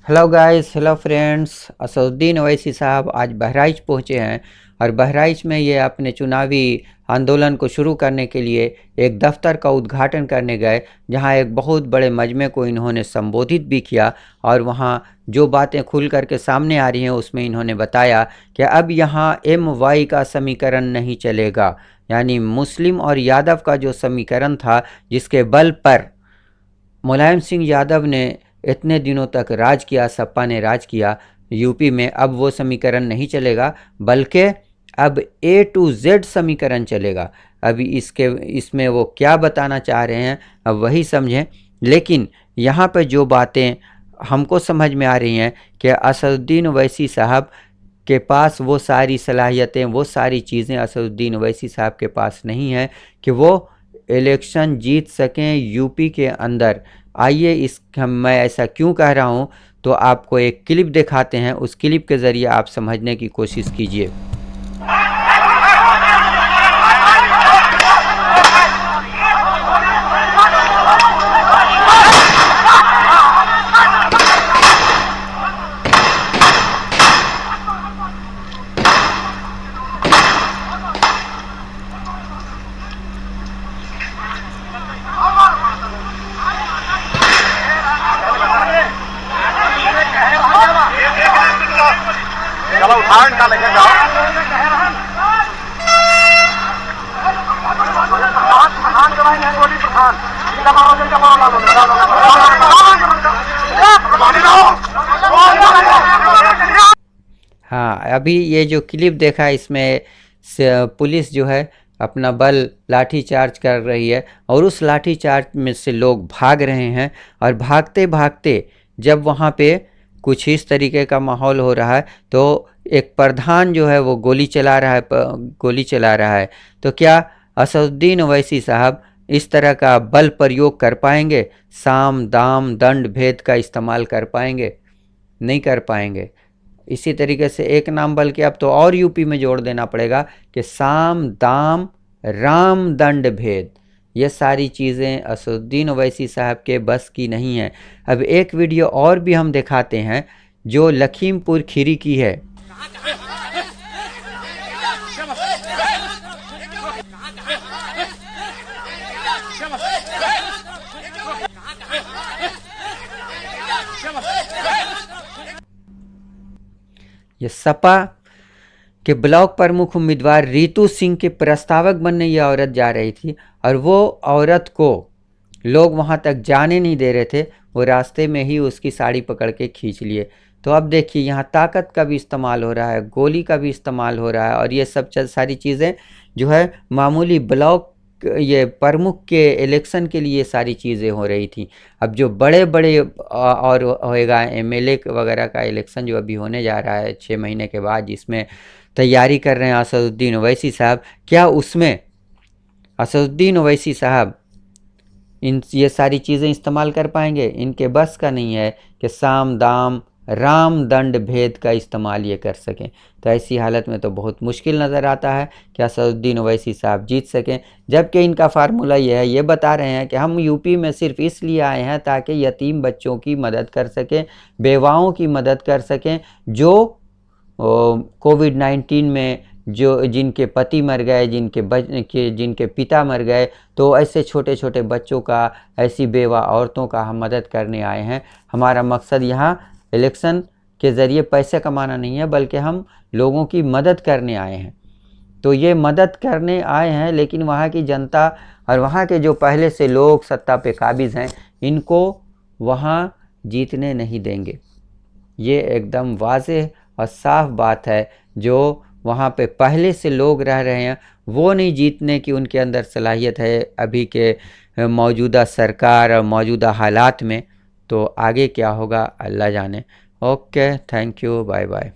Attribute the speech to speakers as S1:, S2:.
S1: Hello guys, hello friends. Asaduddin Owaisi साहब आज बहराइच पहुँचे हैं और बहराइच में ये अपने चुनावी आंदोलन को शुरू करने के लिए एक दफ्तर का उद्घाटन करने गए, जहां एक बहुत बड़े मजमे को इन्होंने संबोधित भी किया। और वहां जो बातें खुल करके सामने आ रही हैं उसमें इन्होंने बताया कि अब यहां MY का समीकरण नहीं चलेगा, यानी मुस्लिम और यादव का जो समीकरण था, जिसके बल पर मुलायम सिंह यादव ने इतने दिनों तक राज किया, सपा ने राज किया यूपी में, अब वो समीकरण नहीं चलेगा, बल्कि अब A to Z समीकरण चलेगा। अभी इसमें वो क्या बताना चाह रहे हैं अब वही समझें। लेकिन यहाँ पे जो बातें हमको समझ में आ रही हैं कि असदुद्दीन ओवैसी साहब के पास वो सारी सलाहियतें, वो सारी चीज़ें असदुद्दीन ओवैसी साहब के पास नहीं हैं कि वो इलेक्शन जीत सकें यूपी के अंदर। आइए मैं ऐसा क्यों कह रहा हूं, तो आपको एक क्लिप दिखाते हैं, उस क्लिप के ज़रिए आप समझने की कोशिश कीजिए।
S2: चलो उठान का लेके जाओ।
S1: हाँ, अभी ये जो क्लिप देखा इसमें पुलिस जो है अपना बल लाठी चार्ज कर रही है और उस लाठी चार्ज में से लोग भाग रहे हैं। और भागते भागते जब वहाँ पे कुछ इस तरीके का माहौल हो रहा है तो एक प्रधान जो है वो गोली चला रहा है। तो क्या असदुद्दीन ओवैसी साहब इस तरह का बल प्रयोग कर पाएंगे? साम दाम दंड भेद का इस्तेमाल कर पाएंगे? नहीं कर पाएंगे। इसी तरीके से एक नाम बल्कि अब तो और यूपी में जोड़ देना पड़ेगा कि साम दाम राम दंड भेद। ये सारी चीज़ें असदुद्दीन ओवैसी साहब के बस की नहीं है। अब एक वीडियो और भी हम दिखाते हैं जो लखीमपुर खीरी की है। ये सपा के ब्लॉक प्रमुख उम्मीदवार रितु सिंह के प्रस्तावक बनने ये औरत जा रही थी और वो औरत को लोग वहाँ तक जाने नहीं दे रहे थे, वो रास्ते में ही उसकी साड़ी पकड़ के खींच लिए। तो अब देखिए यहाँ ताकत का भी इस्तेमाल हो रहा है, गोली का भी इस्तेमाल हो रहा है और ये सब सारी चीज़ें जो है मामूली ब्लॉक ये प्रमुख के इलेक्शन के लिए सारी चीज़ें हो रही थी। अब जो बड़े बड़े और होएगा MLA वगैरह का इलेक्शन जो अभी होने जा रहा है 6 महीने के बाद, जिसमें तैयारी कर रहे हैं असदुद्दीन ओवैसी साहब, क्या उसमें असदुद्दीन ओवैसी साहब ये सारी चीज़ें इस्तेमाल कर पाएंगे? इनके बस का नहीं है कि साम दाम राम दंड भेद का इस्तेमाल ये कर सकें। तो ऐसी हालत में तो बहुत मुश्किल नज़र आता है कि असदुद्दीन ओवैसी साहब जीत सकें, जबकि इनका फार्मूला ये है, ये बता रहे हैं कि हम यूपी में सिर्फ इसलिए आए हैं ताकि यतीम बच्चों की मदद कर सकें, बेवाओं की मदद कर सकें, जो कोविड-19 में जो जिनके पति मर गए, जिनके पिता मर गए, तो ऐसे छोटे छोटे बच्चों का, ऐसी बेवा औरतों का हम मदद करने आए हैं। हमारा मकसद यहाँ इलेक्शन के ज़रिए पैसे कमाना नहीं है, बल्कि हम लोगों की मदद करने आए हैं। तो ये मदद करने आए हैं, लेकिन वहाँ की जनता और वहाँ के जो पहले से लोग सत्ता पे काबिज़ हैं, इनको वहाँ जीतने नहीं देंगे। ये एकदम वाज़ेह और साफ बात है। जो वहाँ पे पहले से लोग रह रहे हैं वो नहीं जीतने की उनके अंदर सलाहियत है अभी के मौजूदा सरकार और मौजूदा हालात में। तो आगे क्या होगा अल्लाह जाने। Okay, thank you, bye bye.